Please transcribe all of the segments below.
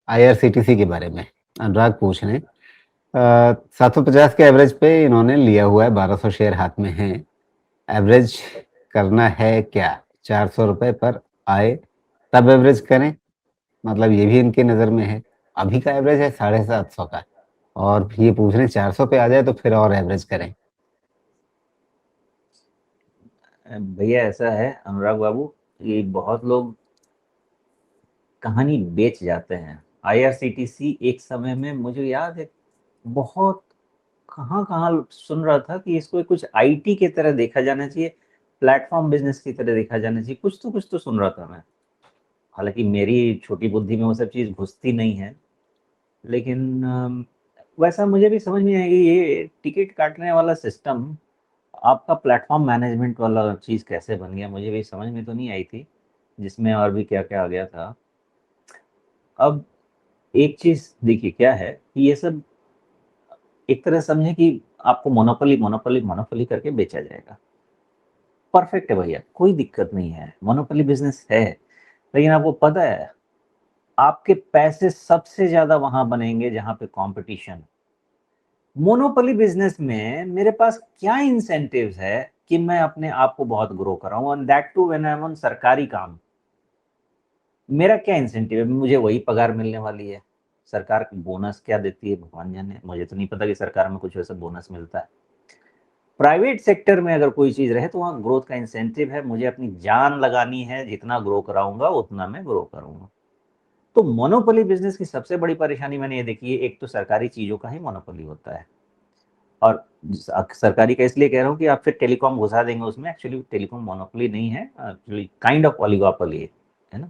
IRCTC के बारे में अनुराग पूछ रहे हैं। 750 के एवरेज पे इन्होंने लिया हुआ है, 1200 शेयर हाथ में हैं। एवरेज करना है क्या? 400 रुपए पर आए तब एवरेज करें, मतलब ये भी इनकी नज़र में है। अभी का एवरेज है 750 का और ये पूछ रहे हैं 400 पे आ जाए तो फिर और एवरेज करें। भैया ऐसा है अनुराग बाबू, कि बहुत लोग कहानी बेच जाते हैं। आईआरसीटीसी एक समय में मुझे याद है, बहुत कहाँ कहाँ सुन रहा था कि इसको कुछ आईटी की तरह देखा जाना चाहिए, प्लेटफॉर्म बिजनेस की तरह देखा जाना चाहिए, कुछ तो सुन रहा था मैं। हालांकि मेरी छोटी बुद्धि में वो सब चीज़ घुसती नहीं है, लेकिन वैसा मुझे भी समझ में आएगी ये टिकट काटने वाला सिस्टम, आपका प्लेटफॉर्म मैनेजमेंट वाला चीज़ कैसे बन गया, मुझे भी समझ में तो नहीं आई थी, जिसमें और भी क्या क्या आ गया था। अब एक चीज़ देखिए क्या है कि ये सब एक तरह समझे कि आपको मोनोपोली मोनोपोली मोनोपोली करके बेचा जाएगा। परफेक्ट है भैया, कोई दिक्कत नहीं है, मोनोपोली बिजनेस है। लेकिन आपको पता है, आपके पैसे सबसे ज्यादा वहां बनेंगे जहां पे कंपटीशन। मोनोपोली बिजनेस में मेरे पास क्या इंसेंटिव्स है कि मैं अपने आप को बहुत ग्रो कराऊं, and that too when I am on सरकारी काम। मेरा क्या इंसेंटिव है? मुझे वही पगार मिलने वाली है। सरकार बोनस क्या देती है भगवान जाने, मुझे तो नहीं पता कि सरकार में कुछ वैसा बोनस मिलता है। प्राइवेट सेक्टर में अगर कोई चीज रहे तो वहाँ ग्रोथ का इंसेंटिव है, मुझे अपनी जान लगानी है, जितना ग्रो कराऊंगा उतना मैं ग्रो करूंगा। तो मोनोपोली बिजनेस की सबसे बड़ी परेशानी मैंने ये देखी है, एक तो सरकारी चीजों का ही मोनोपोली होता है। और सरकारी का इसलिए कह रहा हूँ कि आप फिर टेलीकॉम घुसा देंगे उसमें, एक्चुअली टेलीकॉम मोनोपोली नहीं है, एक्चुअली काइंड ऑफ ओलिगोपोली है ना।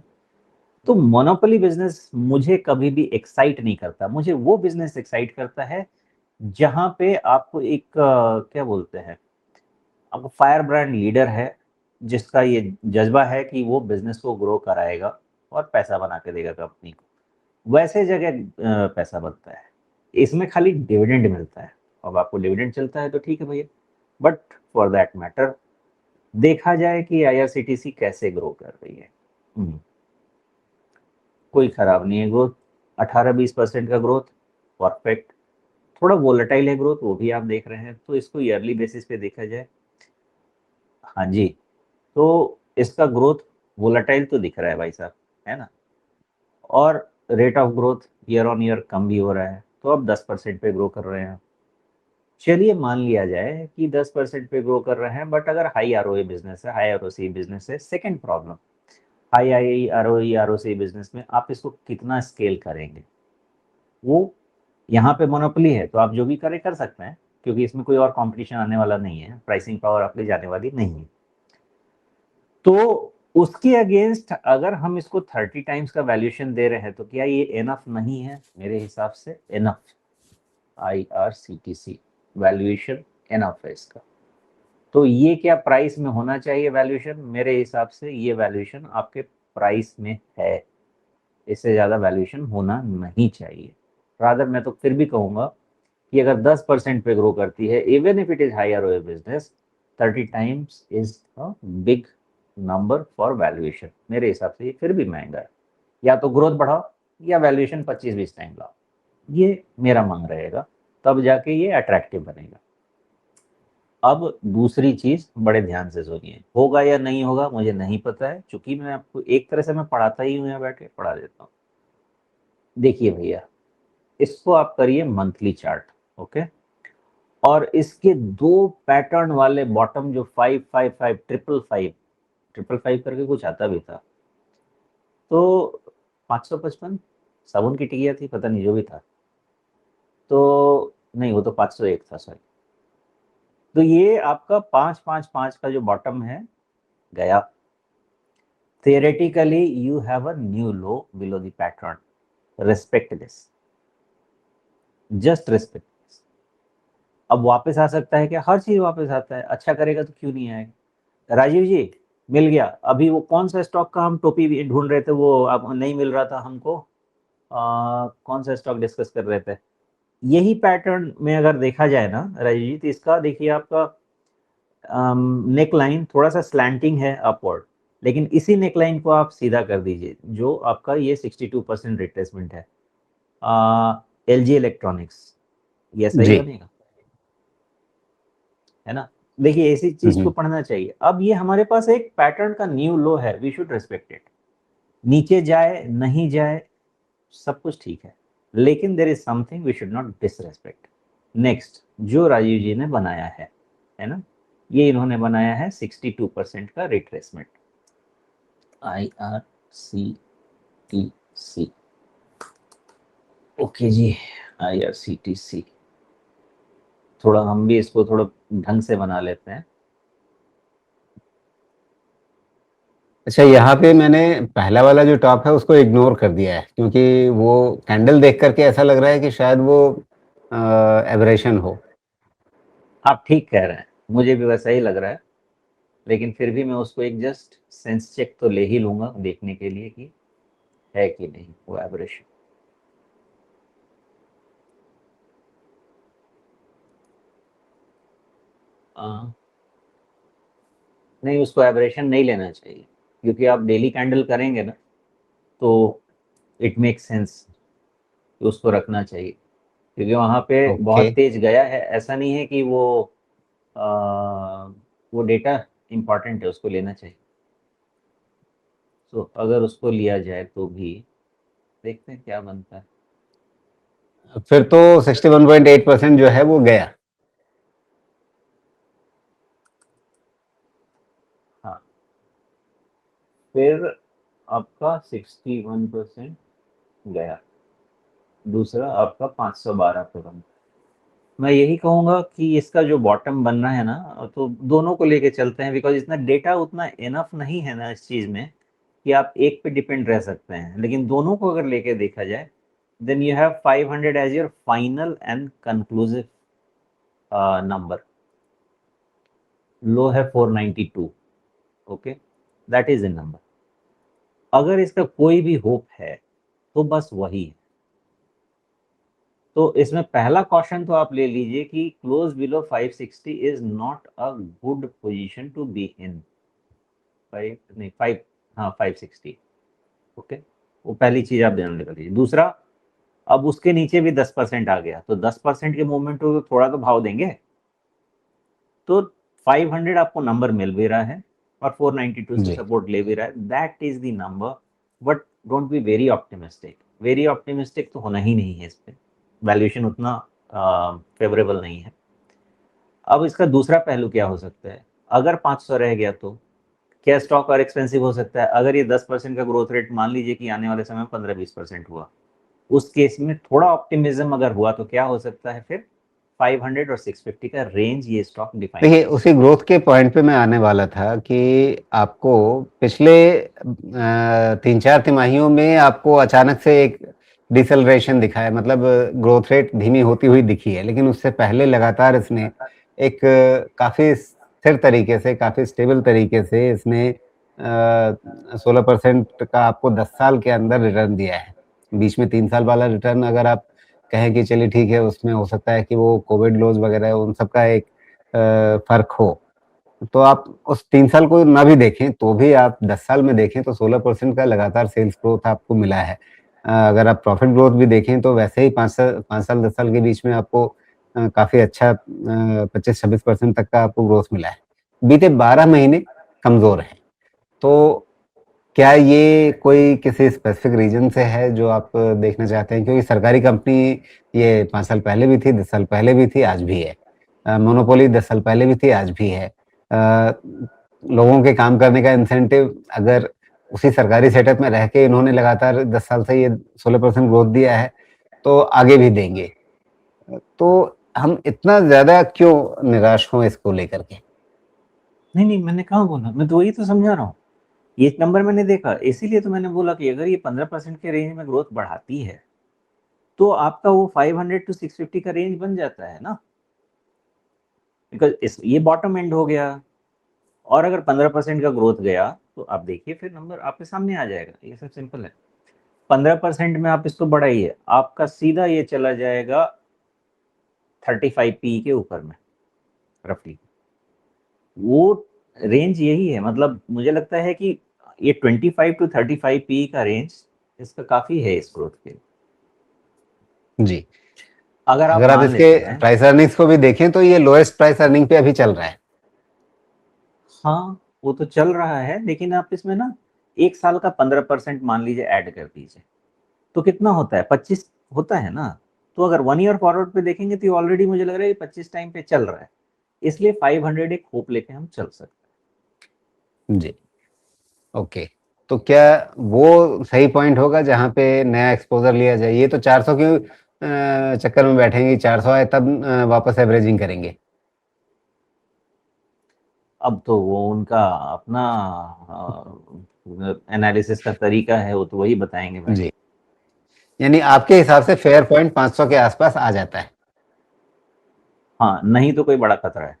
तो मोनोपोली बिजनेस मुझे कभी भी एक्साइट नहीं करता। मुझे वो बिजनेस एक्साइट करता है जहां पे आपको एक क्या बोलते हैं, आपको फायर ब्रांड लीडर है, जिसका ये जज्बा है कि वो बिजनेस को ग्रो कराएगा और पैसा बना के देगा कंपनी को। वैसे जगह पैसा बनता है। इसमें खाली डिविडेंड मिलता है। अब आपको डिविडेंड चलता है तो ठीक है भैया, बट फॉर दैट मैटर देखा जाए कि आईआरसीटीसी कैसे ग्रो कर रही है। कोई खराब नहीं है ग्रोथ, 18-20% का ग्रोथ, परफेक्ट। थोड़ा वोलेटाइल है ग्रोथ, वो भी आप देख रहे हैं, तो इसको ईयरली बेसिस पे देखा जाए, हाँ जी, तो इसका ग्रोथ वोलेटाइल तो दिख रहा है भाई साहब, है ना। और rate of growth year on year कम भी हो रहा है, तो अब 10% पे ग्रो कर रहे हैं। चलिए मान लिया जाए कि 10% पे ग्रो कर रहे हैं, बट अगर हाई आरओए बिजनेस है, हाई आरओसी बिजनेस है, सेकेंड प्रॉब्लम, हाई आई आरओई आरओसी बिजनेस में आप इसको कितना स्केल करेंगे। वो यहाँ पे मोनोपोली है तो आप जो भी करें कर सकते हैं, क्योंकि इसमें कोई और कंपटीशन आने वाला नहीं है, प्राइसिंग पावर आपकी जाने वाली नहीं है। तो उसके अगेंस्ट अगर हम इसको 30 टाइम्स का वैल्यूएशन दे रहे हैं तो क्या ये एनफ नहीं है? मेरे हिसाब से एनफ, आईआरसीटीसी वैल्यूएशन एनफ है इसका। तो ये क्या प्राइस में होना चाहिए वैल्यूएशन? मेरे हिसाब से ये वैल्यूएशन आपके प्राइस में है, इससे ज्यादा वैल्यूएशन होना नहीं चाहिए। रादर मैं तो फिर भी कहूंगा कि अगर 10% पे ग्रो करती है, even if it is higher ओए business, 30 times is a big number for valuation. मेरे हिसाब से ये फिर भी महंगा है। या तो ग्रोथ बढ़ाओ या वैल्यूएशन 25-20 टाइम लाओ, ये मेरा मांग रहेगा, तब जाके ये अट्रैक्टिव बनेगा। अब दूसरी चीज बड़े ध्यान से सुनिए, होगा या नहीं होगा मुझे नहीं पता है, चूंकि मैं आपको एक तरह से मैं पढ़ाता ही हूँ, यहाँ बैठ के पढ़ा देता हूँ। देखिए भैया, इसको आप करिए मंथली चार्ट, ओके। और इसके दो पैटर्न वाले बॉटम जो 555 555 करके कुछ आता भी था, तो 555 साबुन की टिकिया थी, पता नहीं जो भी था, तो नहीं वो तो 501 था, सॉरी। तो ये आपका 555 का जो बॉटम है गया, theoretically you have a new low below the pattern, respect this, just respect this। अब वापस आ सकता है क्या? हर चीज वापस आता है, अच्छा करेगा तो क्यों नहीं आएगा। राजीव जी, मिल गया। अभी वो कौन सा स्टॉक का हम टोपी भी ढूंढ रहे थे, वो अब नहीं मिल रहा था हमको। कौन सा स्टॉक डिस्कस कर रहे थे? यही पैटर्न में अगर देखा जाए ना राजीव जी, तो इसका देखिए आपका नेक लाइन थोड़ा सा स्लैंटिंग है अपवर्ड, लेकिन इसी नेक लाइन को आप सीधा कर दीजिए, जो आपका ये 62% रिट्रेसमेंट है, LG इलेक्ट्रॉनिक्स, ये ऐसा ही जी। बनेगा, है ना। देखिए ऐसी चीज को पढ़ना चाहिए। अब ये हमारे पास एक पैटर्न का न्यू लो है, वी शुड रिस्पेक्ट इट। नीचे जाए नहीं जाए सब कुछ ठीक है, लेकिन there is something we should not disrespect. Next जो राजीव जी ने बनाया है ना, ये इन्होंने बनाया है 62% का रिट्रेसमेंट, IRCTC। ओके जी, IRCTC, थोड़ा हम भी इसको थोड़ा ढंग से बना लेते हैं। अच्छा, यहाँ पे मैंने पहला वाला जो टॉप है उसको इग्नोर कर दिया है, क्योंकि वो कैंडल देख करके ऐसा लग रहा है कि शायद वो एबरेशन हो। आप ठीक कह रहे हैं, मुझे भी वैसा ही लग रहा है, लेकिन फिर भी मैं उसको एक जस्ट सेंस चेक तो ले ही लूंगा देखने के लिए कि है कि नहीं वो एबरेशन। नहीं, उसको एबरेशन नहीं लेना चाहिए, क्योंकि आप डेली कैंडल करेंगे ना, तो इट मेक सेंस कि उसको रखना चाहिए, क्योंकि वहाँ पे ओके। बहुत तेज गया है। ऐसा नहीं है कि आ, वो डेटा इम्पॉर्टेंट है, उसको लेना चाहिए। तो अगर उसको लिया जाए तो भी देखते हैं क्या बनता है। फिर तो 61.8% जो है वो गया। हाँ, फिर आपका 61% गया, दूसरा आपका 512 पे बना। मैं यही कहूंगा कि इसका जो बॉटम बनना है ना, तो दोनों को लेके चलते हैं, बिकॉज इतना डेटा उतना इनफ नहीं है ना इस चीज में कि आप एक पे डिपेंड रह सकते हैं। लेकिन दोनों को अगर लेके देखा जाए, then you have 500 as your final and conclusive number. Low है 492, okay, that is the number. अगर इसका कोई भी होप है तो बस वही है। तो इसमें पहला क्वेश्चन तो आप ले लीजिए कि close below 560 is not a good position to be in. 5 नहीं 5, हाँ 560, ओके, वो पहली चीज आप ध्यान रख लीजिए। दूसरा, अब उसके नीचे भी 10% आ गया, तो 10% के मूवमेंट को तो थोड़ा तो भाव देंगे। तो 500 आपको नंबर मिल भी रहा है और 492 से जी। सपोर्ट ले भी रहा है, that is the number. But don't be very optimistic, very optimistic तो होना ही नहीं है इस पे, वैल्यूएशन उतना फेवरेबल नहीं है। अब इसका दूसरा पहलू क्या हो सकता है, अगर 500 रह गया तो क्या स्टॉक और एक्सपेंसिव हो सकता है। अगर ये 10% का ग्रोथ रेट मान लीजिए कि आने वाले समय में 15-20% हुआ, उस केस में थोड़ा ऑप्टिमिज्म अगर हुआ तो क्या हो सकता है, फिर 500 और 650 का रेंज ये स्टॉक डिफाइन देखिए, कर उसी सकता है। ग्रोथ के पॉइंट पे मैं आने वाला था कि आपको पिछले 3-4 तिमाहियों में आपको अचानक से एक डिसेलरेशन दिखा है, मतलब ग्रोथ रेट धीमी होती हुई दिखी है, लेकिन उससे पहले लगातार इसने एक काफ़ी स्थिर तरीके से, काफ़ी स्टेबल तरीके से इसने 16% का आपको 10 साल के अंदर रिटर्न दिया है। बीच में 3 साल वाला रिटर्न अगर आप कहें कि चलिए ठीक है, उसमें हो सकता है कि वो कोविड लॉस वगैरह उन सब का एक फ़र्क हो। तो आप उस 3 साल को ना भी देखें, तो भी आप 10 साल में देखें तो 16% का लगातार सेल्स ग्रोथ आपको मिला है। अगर आप प्रॉफिट ग्रोथ भी देखें तो वैसे ही 5 साल 10 साल के बीच में आपको काफ़ी अच्छा 25-26% तक का आपको ग्रोथ मिला है। बीते 12 महीने कमज़ोर हैं। तो क्या ये कोई किसी स्पेसिफिक रीज़न से है जो आप देखना चाहते हैं? क्योंकि सरकारी कंपनी ये 5 साल पहले भी थी, 10 साल पहले भी थी, आज भी है। मोनोपोली 10 साल पहले भी थी, आज भी है। लोगों के काम करने का इंसेंटिव अगर उसी सरकारी सेटअप में रह के इन्होंने लगातार 10 साल से ये 16% ग्रोथ दिया है, तो आगे भी देंगे। तो हम इतना ज़्यादा क्यों निराश हों इसको लेकर के? नहीं नहीं, मैंने कहाँ बोला, मैं तो वही तो समझा रहा हूँ। ये नंबर मैंने देखा, इसीलिए तो मैंने बोला कि अगर ये 15% के रेंज में ग्रोथ बढ़ाती है तो आपका वो 500 टू 650 का रेंज बन जाता है ना, बिकॉज ये बॉटम एंड हो गया। और अगर 15% का ग्रोथ गया तो आप देखिए फिर नंबर आपके सामने आ जाएगा, ये सब सिंपल है। 15% में आप इसको बढ़ाइए, आपका सीधा ये चला जाएगा 35 पी के ऊपर में, रफली वो रेंज यही है। मतलब मुझे लगता है कि ये 25 टू 35 पी का रेंज इसका काफी है इस ग्रोथ के लिए। जी। अगर आप अगर आप मान इसके लेते हैं, प्राइस अर्निंग्स को भी देखें तो ये लोएस्ट प्राइस अर्निंग पे अभी चल रहा है। हाँ वो तो चल रहा है, लेकिन आप इसमें ना 1 साल का 15% मान लीजिए ऐड कर दीजिए, तो कितना होता है? 25 होता है ना। तो अगर 1 ईयर फॉरवर्ड पे देखेंगे तो ऑलरेडी मुझे लग रहा है कि 25 टाइम पे चल रहा है, इसलिए 500 एक होप लेके हम चल सकते जी, ओके। तो क्या वो सही पॉइंट होगा जहाँ पे नया एक्सपोज़र लिया जाए? ये तो 400 के चक्कर में बैठेंगे, 400 आए तब वापस एवरेजिंग करेंगे। अब तो वो उनका अपना एनालिसिस का तरीका है, वो तो वही बताएंगे भाई। जी, यानी आपके हिसाब से फेयर पॉइंट 500 के आसपास आ जाता है। हाँ नहीं तो कोई बड़ा खतरा है।